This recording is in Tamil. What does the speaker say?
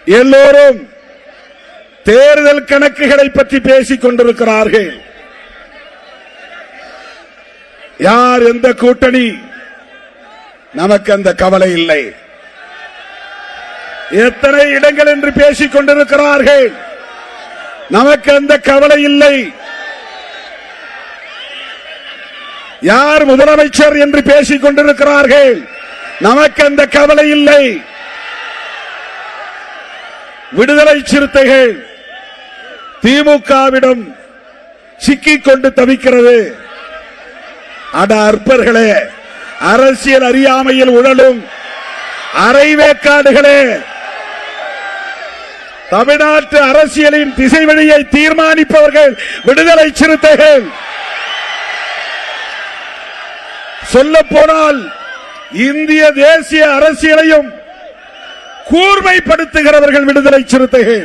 எல்லோரும் தேர்தல் கணக்குகளை பற்றி பேசிக் கொண்டிருக்கிறார்கள். யார் எந்த கூட்டணி, நமக்கு அந்த கவலை இல்லை. எத்தனை இடங்கள் என்று பேசிக் கொண்டிருக்கிறார்கள், நமக்கு அந்த கவலை இல்லை. யார் முதலமைச்சர் என்று பேசிக் கொண்டிருக்கிறார்கள், நமக்கு அந்த கவலை இல்லை. விடுதலை சிறுத்தைகள் திமுகவிடம் சிக்கிக் கொண்டு தவிக்கிறது. அட அற்பர்களே, அரசியல் அறியாமையில் உழலும் அரைவேக்காடுகளே, தமிழ்நாட்டு அரசியலின் திசை வழியை தீர்மானிப்பவர்கள் விடுதலை சிறுத்தைகள். சொல்ல போனால் இந்திய தேசிய அரசியலையும் கூர்மைப்படுத்துகிறவர்கள் விடுதலை சிறுத்தைகள்.